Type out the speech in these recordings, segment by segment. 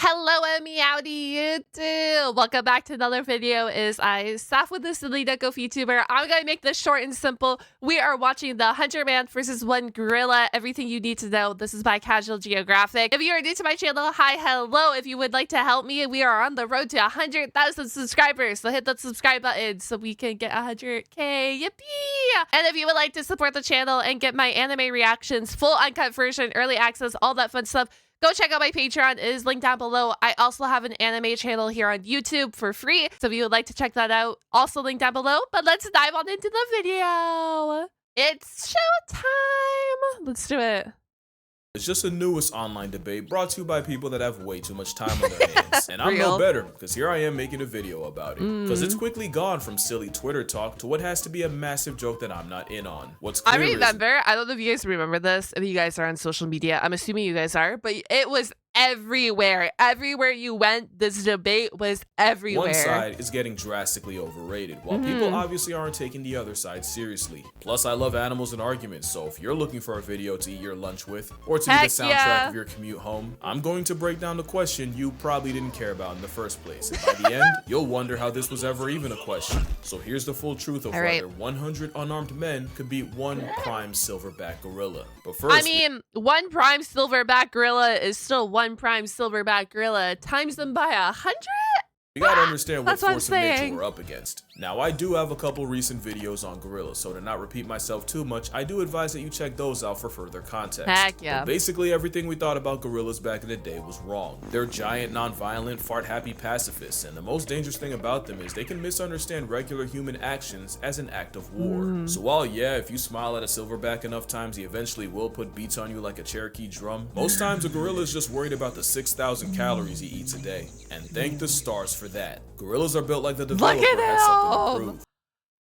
Hello, meowdy YouTube. Welcome back to another video. Saphwyn the silly Neko Vtuber. I'm gonna make this short and simple. We are watching the 100 man versus 1 gorilla. Everything you need to know. This is by Casual Geographic. If you are new to my channel, hi, hello. If you would like to help me, we are on the road to 100,000 subscribers. So hit that subscribe button so we can get 100K. Yippee! And if you would like to support the channel and get my anime reactions, full uncut version, early access, all that fun stuff, go check out my Patreon. It is linked down below. I also have an anime channel here on YouTube for free. So if you would like to check that out, also linked down below. But let's dive on into the video. It's showtime. Let's do it. It's just the newest online debate brought to you by people that have way too much time on their hands. And I'm no better, because here I am making a video about it. Because it's quickly gone from silly Twitter talk to what has to be a massive joke that I'm not in on. What's clear I remember, I don't know if you guys remember this, if you guys are on social media. I'm assuming you guys are, but it was everywhere. Everywhere you went, this debate was everywhere. One side is getting drastically overrated, while people obviously aren't taking the other side seriously. Plus, I love animals and arguments, so if you're looking for a video to eat your lunch with, or to be the soundtrack of your commute home, I'm going to break down the question you probably didn't care about in the first place. And by the end, you'll wonder how this was ever even a question. So here's the full truth of whether 100 unarmed men could beat 1 prime silverback gorilla. But first, I mean, 1 prime silverback gorilla is still 1 prime silverback gorilla times them by 100. You gotta understand what force of nature we're up against. Now, I do have a couple recent videos on gorillas, so to not repeat myself too much, I do advise that you check those out for further context. Heck yeah. But basically, everything we thought about gorillas back in the day was wrong. They're giant, non-violent, fart-happy pacifists, and the most dangerous thing about them is they can misunderstand regular human actions as an act of war. So while, yeah, if you smile at a silverback enough times, he eventually will put beats on you like a Cherokee drum, most times a gorilla is just worried about the 6,000 calories he eats a day. And thank the stars for that. Gorillas are built like the developer has something to prove.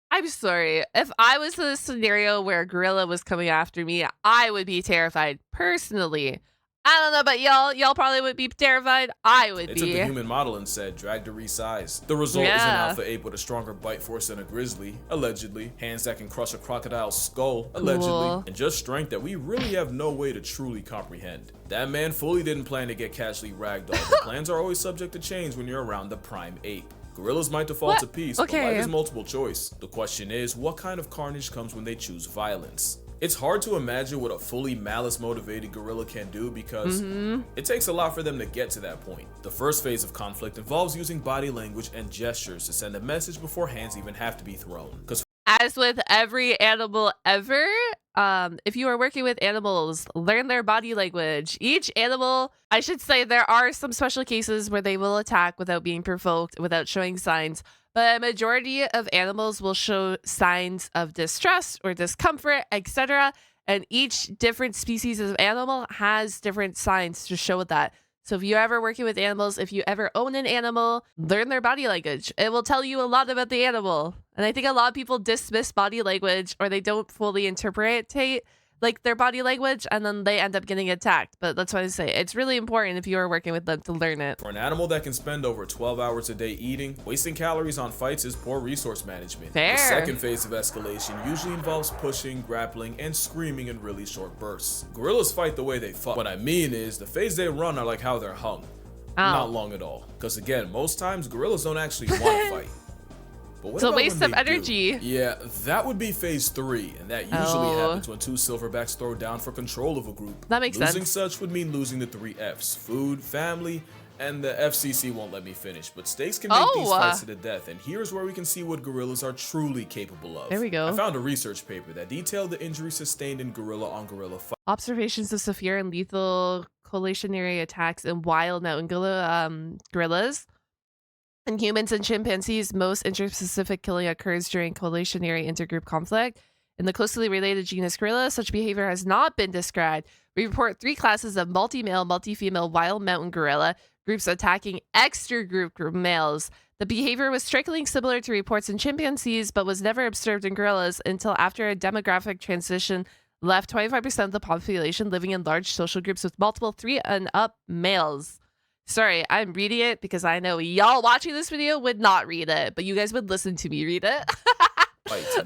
I'm sorry. If I was in a scenario where a gorilla was coming after me, I would be terrified. Personally. I don't know about y'all. Y'all probably would be terrified. I would be. They took the human model and said, drag to resize. The result is an alpha ape with a stronger bite force than a grizzly, allegedly. Hands that can crush a crocodile's skull, allegedly. And just strength that we really have no way to truly comprehend. That man fully didn't plan to get casually ragdolled. The plans are always subject to change when you're around the prime ape. Gorillas might default to peace, but life is multiple choice. The question is, what kind of carnage comes when they choose violence? It's hard to imagine what a fully malice-motivated gorilla can do because it takes a lot for them to get to that point. The first phase of conflict involves using body language and gestures to send a message before hands even have to be thrown. As with every animal ever, if you are working with animals, learn their body language. Each animal, I should say there are some special cases where they will attack without being provoked, without showing signs. But a majority of animals will show signs of distress or discomfort, etc. And each different species of animal has different signs to show that. So if you're ever working with animals, if you ever own an animal, learn their body language. It will tell you a lot about the animal. And I think a lot of people dismiss body language or they don't fully interpret like their body language, and then they end up getting attacked. But that's why I say it's really important if you are working with them to learn it. For an animal that can spend over 12 hours a day eating, wasting calories on fights is poor resource management. Fair. The second phase of escalation usually involves pushing, grappling, and screaming in really short bursts. Gorillas fight the way they fuck. What I mean is, the phase they run are like how they're hung. Not long at all. Because again, most times gorillas don't actually want to fight. It's a waste of energy. Yeah, that would be phase 3, and that usually happens when 2 silverbacks throw down for control of a group. That makes sense. Losing such would mean losing the 3 Fs: food, family, and the FCC won't let me finish, but stakes can make these fights to the death, and here's where we can see what gorillas are truly capable of. There we go. I found a research paper that detailed the injuries sustained in gorilla-on-gorilla fights. Observations of severe and lethal collationary attacks in wild mountain gorillas. In humans and chimpanzees, most interspecific killing occurs during collationary intergroup conflict. In the closely related genus gorilla, such behavior has not been described. We report 3 classes of multi-male, multi-female wild mountain gorilla groups attacking extra-group males. The behavior was strikingly similar to reports in chimpanzees, but was never observed in gorillas until after a demographic transition left 25% of the population living in large social groups with multiple 3 and up males. Sorry, I'm reading it because I know y'all watching this video would not read it, but you guys would listen to me read it.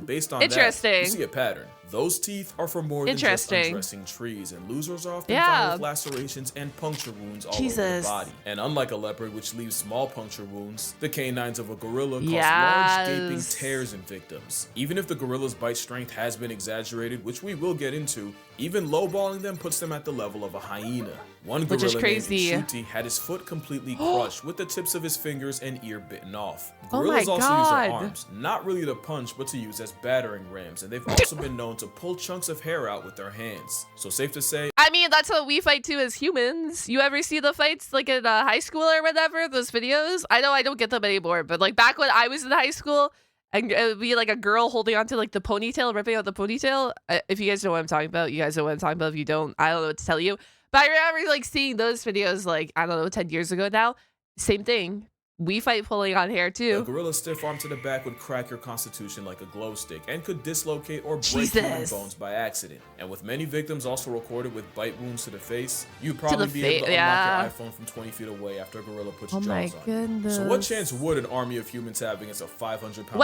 Based on that, you see a pattern. Those teeth are for more than just undressing trees, and losers are often found with lacerations and puncture wounds all over the body. And unlike a leopard, which leaves small puncture wounds, the canines of a gorilla cause large gaping tears in victims. Even if the gorilla's bite strength has been exaggerated, which we will get into, even lowballing them puts them at the level of a hyena. One gorilla named Ziehefzie had his foot completely crushed with the tips of his fingers and ear bitten off. Gorillas also use their arms, not really to punch, but to use as battering rams, and they've also been known to pull chunks of hair out with their hands. So safe to say, I mean, that's what we fight too as humans. You ever see the fights like in high school or whatever, those videos? I know I don't get them anymore, but like back when I was in high school, and it would be like a girl holding onto like the ponytail, ripping out the ponytail. If you guys know what I'm talking about, you guys know what I'm talking about. If you don't, I don't know what to tell you. But I remember like seeing those videos like, I don't know, 10 years ago now. Same thing. We fight pulling on hair too. A gorilla's stiff arm to the back would crack your constitution like a glow stick and could dislocate or break human bones by accident. And with many victims also recorded with bite wounds to the face, you'd probably be able to unlock your iPhone from 20 feet away after a gorilla puts jaws on you. So what chance would an army of humans have against a 500-pound berserker?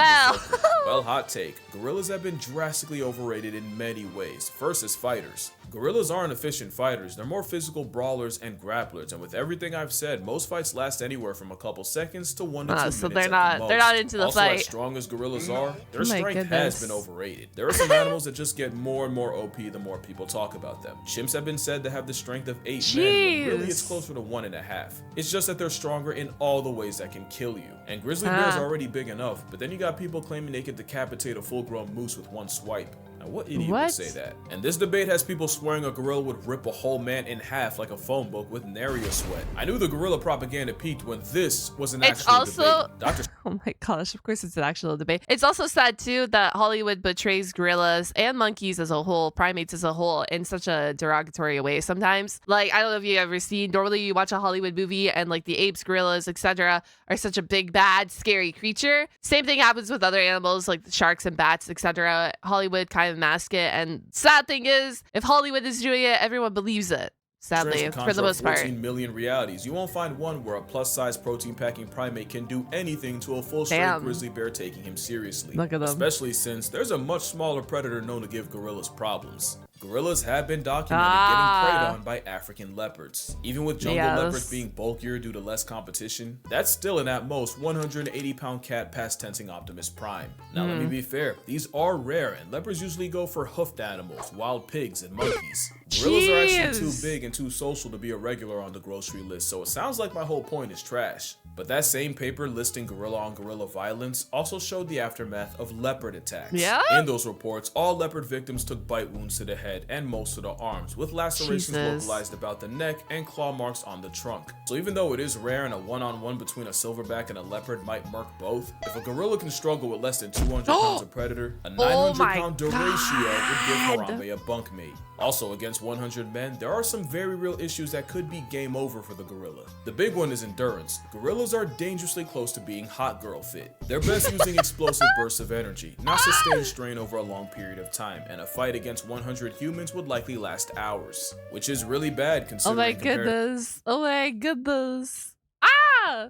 Well, hot take. Gorillas have been drastically overrated in many ways. First, as fighters. Gorillas aren't efficient fighters, they're more physical brawlers and grapplers, and with everything I've said, most fights last anywhere from a couple seconds to 1 to 2 minutes so they're not into the fight. As strong as gorillas are, their strength has been overrated. There are some animals that just get more and more OP the more people talk about them. Chimps have been said to have the strength of 8 men, but really it's closer to 1.5. It's just that they're stronger in all the ways that can kill you. And grizzly bears are already big enough, but then you got people claiming they could decapitate a full-grown moose with one swipe. Now, what idiot would say that? And this debate has people swearing a gorilla would rip a whole man in half like a phone book with nary a sweat. I knew the gorilla propaganda peaked when this was an actual debate. Oh my gosh, of course it's an actual debate. It's also sad too that Hollywood portrays gorillas and monkeys as a whole, primates as a whole, in such a derogatory way sometimes. Like, I don't know if you ever seen, normally you watch a Hollywood movie and like the apes, gorillas, etc. are such a big, bad, scary creature. Same thing happens with other animals like the sharks and bats, etc. Hollywood kind of mask it, and sad thing is, if Hollywood is doing it, everyone believes it. Sadly, for the most part. 14 million realities, you won't find one where a plus-size protein-packing primate can do anything to a full-strength grizzly bear taking him seriously. Look at them. Especially since there's a much smaller predator known to give gorillas problems. Gorillas have been documented getting preyed on by African leopards. Even with jungle leopards being bulkier due to less competition, that's still an at most 180-pound cat past tensing Optimus Prime. Now let me be fair, these are rare and leopards usually go for hoofed animals, wild pigs, and monkeys. Gorillas are actually too big and too social to be a regular on the grocery list, so it sounds like my whole point is trash. But that same paper listing gorilla on gorilla violence also showed the aftermath of leopard attacks. In those reports, all leopard victims took bite wounds to the head and most of the arms, with lacerations localized about the neck and claw marks on the trunk. So even though it is rare and a one-on-one between a silverback and a leopard might murk both, if a gorilla can struggle with less than 200 pounds of predator, a 900-pound deratio would give Harambe a bunkmate. Also, against 100 men, there are some very real issues that could be game over for the gorilla. The big one is endurance. Gorillas are dangerously close to being hot girl fit. They're best using explosive bursts of energy, not sustained strain over a long period of time, and a fight against 100 humans would likely last hours, which is really bad considering. Oh my goodness. Oh my goodness. Ah!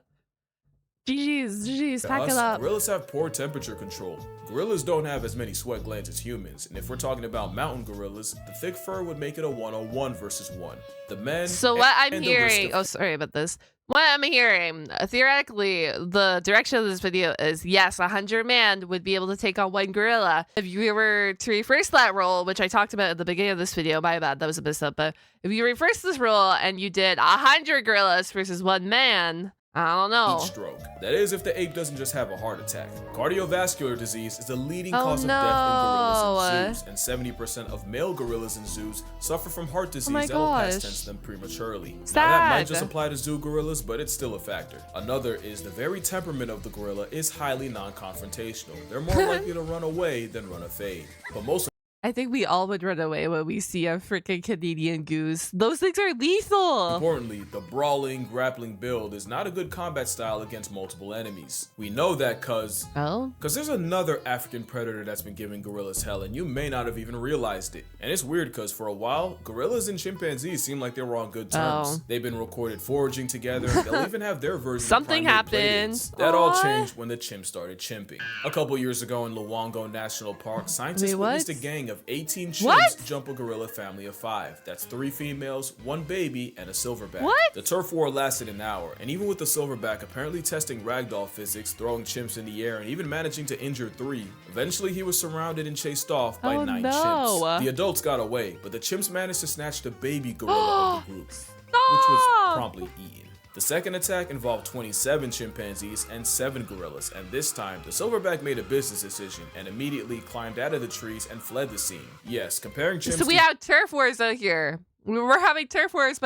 GG's, pack it up. Gorillas have poor temperature control. Gorillas don't have as many sweat glands as humans, and if we're talking about mountain gorillas, the thick fur would make it a 1-on-1 versus 1. The men. So what I'm hearing, sorry about this. What I'm hearing, theoretically, the direction of this video is, yes, 100 man would be able to take on 1 gorilla. If you were to reverse that role, which I talked about at the beginning of this video, my bad, that was a mess up, but if you reverse this role and you did 100 gorillas versus 1 man, I don't know. Each stroke. That is if the ape doesn't just have a heart attack. Cardiovascular disease is the leading cause of death in gorillas in zoos, and 70% of male gorillas in zoos suffer from heart disease that will past tense them prematurely. Now that might just apply to zoo gorillas, but it's still a factor. Another is the very temperament of the gorilla is highly non-confrontational. They're more likely to run away than run a fade. But most I think we all would run away when we see a freaking Canadian goose. Those things are lethal. Importantly, the brawling, grappling build is not a good combat style against multiple enemies. We know that cause there's another African predator that's been giving gorillas hell, and you may not have even realized it. And it's weird because for a while, gorillas and chimpanzees seem like they were on good terms. They've been recorded foraging together, and they'll even have their version Something of happened. That all changed when the chimps started chimping. A couple years ago in Luongo National Park, scientists witnessed a gang of 18 chimps What? jump a gorilla family of 5. That's 3 females, 1 baby, and a silverback. What? The turf war lasted an hour, and even with the silverback apparently testing ragdoll physics, throwing chimps in the air, and even managing to injure 3, eventually he was surrounded and chased off by 9 chimps. The adults got away, but the chimps managed to snatch the baby gorilla of the group, which was promptly eaten. The second attack involved 27 chimpanzees and 7 gorillas, and this time, the silverback made a business decision and immediately climbed out of the trees and fled the scene. Yes, comparing chimps So we have turf wars out here. We're having turf wars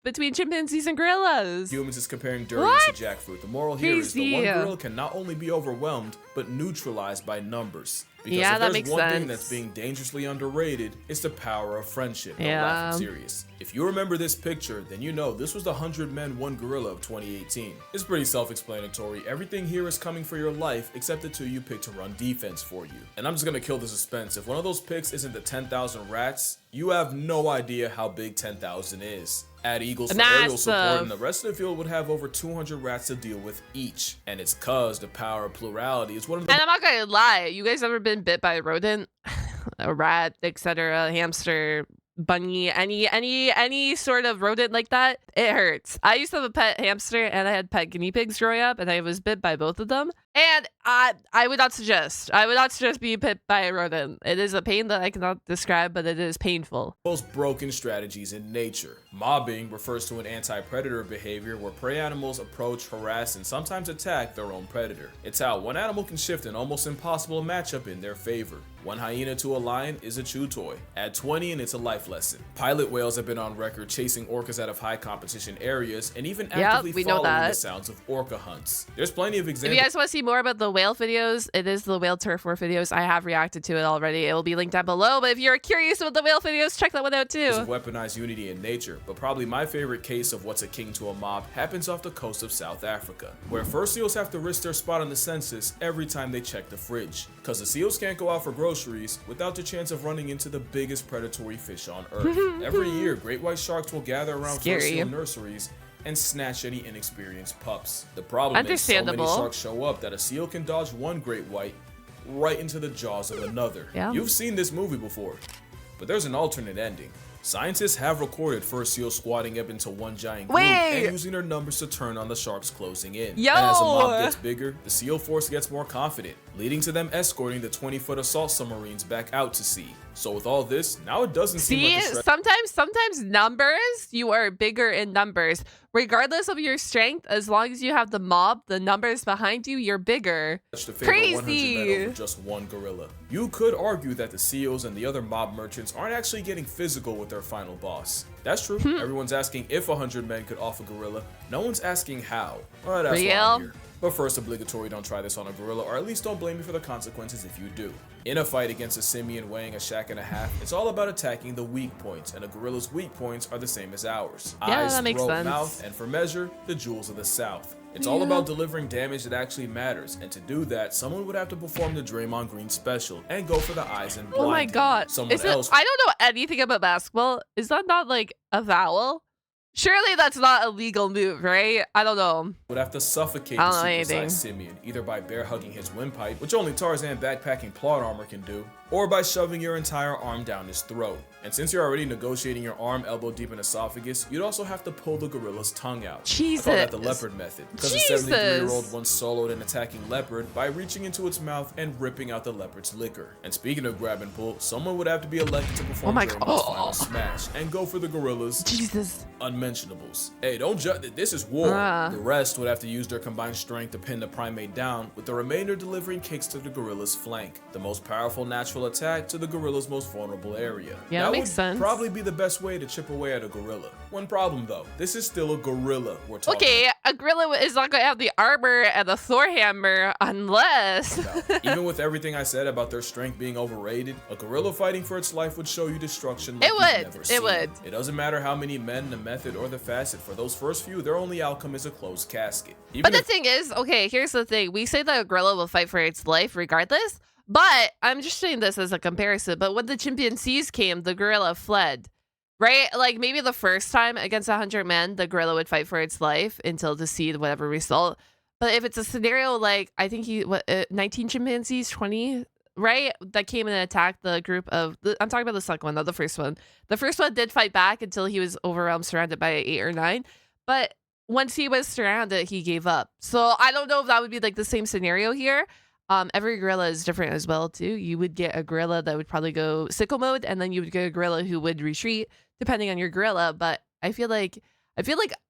between chimpanzees and gorillas. humans is comparing durians to jackfruit. The moral here is the one Crazy. gorilla can not only be overwhelmed, but neutralized by numbers. Because Yeah, if that there's makes one thing sense. that's being dangerously underrated, it's the power of friendship. No, Yeah. laugh, I'm serious. If you remember this picture, then you know this was the 100 Men, 1 Gorilla of 2018. It's pretty self-explanatory. Everything here is coming for your life, except the 2 you pick to run defense for you. And I'm just gonna kill the suspense. If one of those picks isn't the 10,000 rats, you have no idea how big 10,000 is. Add eagles for aerial support, Massive. and the rest of the field would have over 200 rats to deal with each. And it's cause the power of plurality is one of the And I'm not gonna lie, you guys ever been bit by a rodent, a rat, etc., hamster, bunny, any sort of rodent like that? It hurts. I used to have a pet hamster and I had pet guinea pigs growing up, and I was bit by both of them. And I would not suggest. I would not suggest being bit by a rodent. It is a pain that I cannot describe, but it is painful. most broken strategies in nature. Mobbing refers to an anti-predator behavior where prey animals approach, harass, and sometimes attack their own predator. It's how one animal can shift an almost impossible matchup in their favor. One hyena to a lion is a chew toy. Add 20 and it's a life lesson. Pilot whales have been on record chasing orcas out of high competition areas and even actively we know following the that. sounds of orca hunts. There's plenty of If examples. you guys want to see more about the whale videos, it is the whale turf war videos. I have reacted to it already. It will be linked down below. But if you're curious about the whale videos, check that one out too. of weaponized unity in nature, but probably my favorite case of what's akin to a mob happens off the coast of South Africa, where fur seals have to risk their spot on the census every time they check the fridge, because the seals can't go out for groceries without the chance of running into the biggest predatory fish on earth. Every year, great white sharks will gather around fur Scary. seal nurseries and snatch any inexperienced pups. The problem is so many Understandable. sharks show up that a seal can dodge one great white right into the jaws of another. Yeah. You've seen this movie before, but there's an alternate ending. Scientists have recorded fur seals squatting up into one giant group Wait. and using their numbers to turn on the sharks closing in. Yo. And as the mob gets bigger, the seal force gets more confident, leading to them escorting the 20-foot assault submarines back out to sea. So with all this, now it doesn't seem See, like a stretch sometimes numbers, you are bigger in numbers. Regardless of your strength, as long as you have the mob, the numbers behind you, you're bigger. to favor 100 men Crazy. over just one gorilla. You could argue that the CEOs and the other mob merchants aren't actually getting physical with their final boss. That's true. Everyone's asking if 100 men could off a gorilla. No one's asking how. Well, that's why Real? I'm here. But first, obligatory, don't try this on a gorilla, or at least don't blame me for the consequences if you do. In a fight against a simian weighing a shack and a half, it's all about attacking the weak points, and a gorilla's weak points are the same as ours. Yeah, Eyes, that makes throat, sense. mouth, and for measure, the jewels of the South. It's all about delivering damage that actually matters, and to do that, someone would have to perform the Draymond Green special and go for the eyes and blind Oh my him. god. Someone Is it, else I don't know anything about basketball. Is that not like a foul? Surely that's not a legal move, right? I don't know. would have to suffocate I the don't know anything. supersized simian, either by bear hugging his windpipe, which only Tarzan backpacking plot armor can do, or by shoving your entire arm down his throat. And since you're already negotiating your arm elbow deep in esophagus, you'd also have to pull the gorilla's tongue out. I call that the Jesus. leopard method, because Jesus. a 73-year-old once soloed an attacking leopard by reaching into its mouth and ripping out the leopard's liquor. And speaking of grab and pull, someone would have to be elected to perform Oh my Draymond's God. final smash and go for the gorilla's Jesus. unmentionables. Hey, don't judge. This is war. The rest would have to use their combined strength to pin the primate down, with the remainder delivering kicks to the gorilla's flank. The most powerful natural attack to the gorilla's most vulnerable area. Yeah, that makes would sense. probably be the best way to chip away at a gorilla. One problem though, this is still a gorilla we're talking Okay, a gorilla is not going to have the armor and the Thor hammer unless. about. Even with everything I said about their strength being overrated, a gorilla fighting for its life would show you destruction like It you've would. never It seen. would. It doesn't matter how many men, the method, or the facet. For those first few, their only outcome is a closed casket. Even But the if thing is, okay, here's the thing. We say that a gorilla will fight for its life regardless, but I'm just saying this as a comparison. But when the chimpanzees came, the gorilla fled, right? Like maybe the first time against 100 men, the gorilla would fight for its life until to see whatever result. But if it's a scenario like, I think 19 chimpanzees, 20 right? That came and attacked the group of, I'm talking about the second one, not the first one. The first one did fight back until he was overwhelmed, surrounded by 8 or 9. But once he was surrounded, he gave up. So I don't know if that would be like the same scenario here. Every gorilla is different as well too. You would get a gorilla that would probably go sicko mode, and then you would get a gorilla who would retreat depending on your gorilla. But I feel like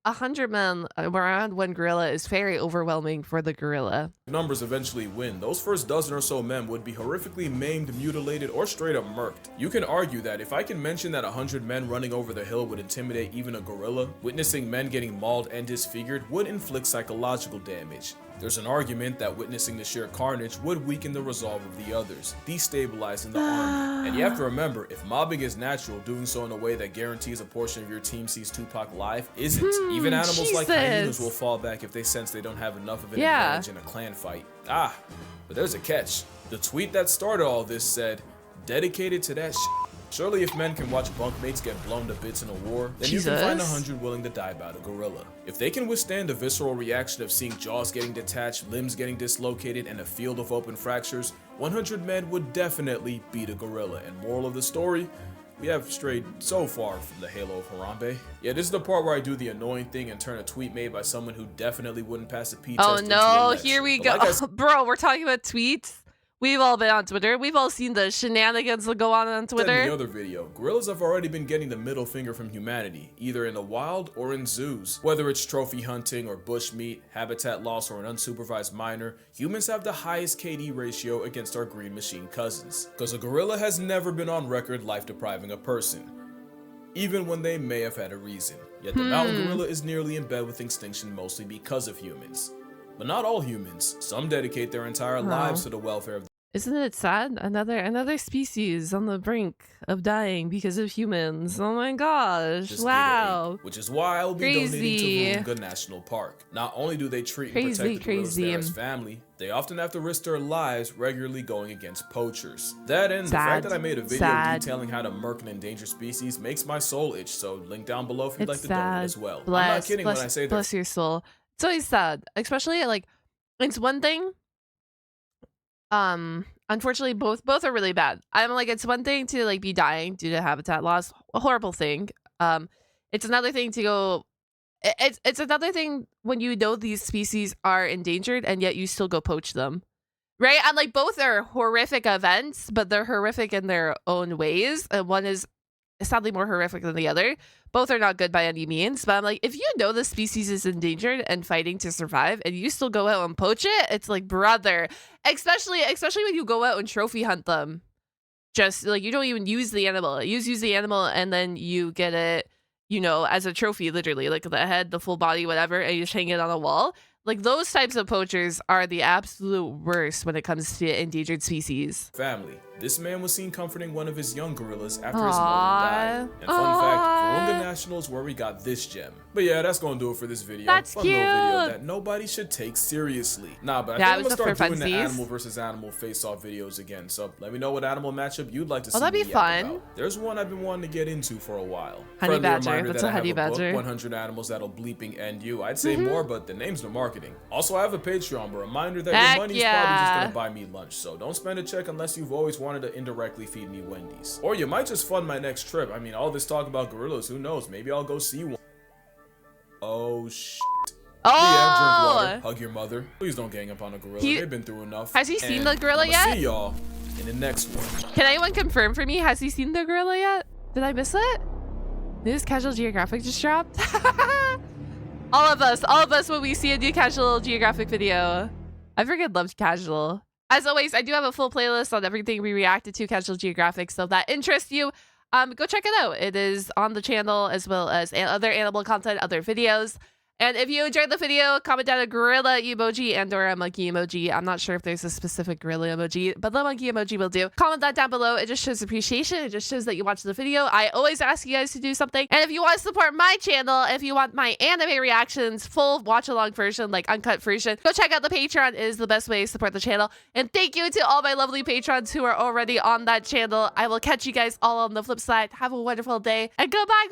100 men around one gorilla is very overwhelming for the gorilla. Numbers eventually win. Those first dozen or so men would be horrifically maimed, mutilated, or straight up murked. You can argue that if I can mention that 100 men running over the hill would intimidate even a gorilla, witnessing men getting mauled and disfigured would inflict psychological damage. There's an argument that witnessing the sheer carnage would weaken the resolve of the others, destabilizing the army. And you have to remember, if mobbing is natural, doing so in a way that guarantees a portion of your team sees Tupac live isn't. Even animals like hyenas will fall back if they sense they don't have enough of an advantage in a clan fight. But there's a catch. The tweet that started all this said, "Dedicated to that shit. Surely if men can watch bunkmates get blown to bits in a war, then you can find 100 willing to die about a gorilla. If they can withstand the visceral reaction of seeing jaws getting detached, limbs getting dislocated, and a field of open fractures, 100 men would definitely beat a gorilla." And moral of the story, we have strayed so far from the halo of Harambe. Yeah, this is the part where I do the annoying thing and turn a tweet made by someone who definitely wouldn't pass a P test. Oh no, here we go. Bro, we're talking about tweets. We've all been on Twitter. We've all seen the shenanigans that go on Twitter. In the other video, gorillas have already been getting the middle finger from humanity, either in the wild or in zoos. Whether it's trophy hunting or bushmeat, habitat loss, or an unsupervised minor, humans have the highest KD ratio against our green machine cousins. Because a gorilla has never been on record life-depriving a person, even when they may have had a reason. Yet the mountain gorilla is nearly in bed with extinction mostly because of humans. But not all humans. Some dedicate their entire lives to the welfare of Isn't it sad? Another species on the brink of dying because of humans. Oh my gosh. Wow. Which is why I'll be donating to Virunga National Park. Not only do they treat and protect the gorillas there as family, they often have to risk their lives regularly going against poachers. That and the fact that I made a video detailing how to murk an endangered species makes my soul itch, so link down below if you'd like to donate as well. I'm not kidding when I say that. Bless your soul. It's always sad. Especially like, it's one thing. Unfortunately, both are really bad. I'm like, it's one thing to like be dying due to habitat loss, a horrible thing. It's another thing to go. It's another thing when you know these species are endangered and yet you still go poach them, right? And like both are horrific events, but they're horrific in their own ways. And one is sadly more horrific than the other. Both are not good by any means, but I'm like, if you know the species is endangered and fighting to survive and you still go out and poach it, it's like, brother, especially when you go out and trophy hunt them. Just like, you don't even use the animal. You use the animal and then you get it, you know, as a trophy, literally, like the head, the full body, whatever, and you just hang it on a wall. Like, those types of poachers are the absolute worst when it comes to endangered species. Family. This man was seen comforting one of his young gorillas after his mother died. And fun fact, Virunga National is where we got this gem. But yeah, that's gonna do it for this video. That's fun cute. Little video that nobody should take seriously. Nah, but I think I'm gonna start doing the animal versus animal face-off videos again. So let me know what animal matchup you'd like to see. That'd be fun. About. There's one I've been wanting to get into for a while. Honey badger. What's a honey badger? 100 animals that'll bleeping end you. I'd say more, but the name's no marketing. Also, I have a Patreon, but reminder that your money's probably just gonna buy me lunch. So don't spend a check unless you've always wanted to indirectly feed me Wendy's. Or you might just fund my next trip. I mean, all this talk about gorillas, who knows? Maybe I'll go see one. Oh, shit. Yeah, drink water. Hug your mother. Please don't gang up on a gorilla. They've been through enough. Has he seen the gorilla yet? See y'all in the next one. Can anyone confirm for me? Has he seen the gorilla yet? Did I miss it? This Casual Geographic just dropped? all of us when we see a new Casual Geographic video. I freaking loved Casual. As always, I do have a full playlist on everything we reacted to Casual Geographic, so if that interests you, go check it out. It is on the channel as well as other animal content, other videos. And if you enjoyed the video, comment down a gorilla emoji and or a monkey emoji. I'm not sure if there's a specific gorilla emoji, but the monkey emoji will do. Comment that down below. It just shows appreciation. It just shows that you watched the video. I always ask you guys to do something. And if you want to support my channel, if you want my anime reactions, full watch-along version, like uncut version, go check out the Patreon. It is the best way to support the channel. And thank you to all my lovely patrons who are already on that channel. I will catch you guys all on the flip side. Have a wonderful day. And goodbye.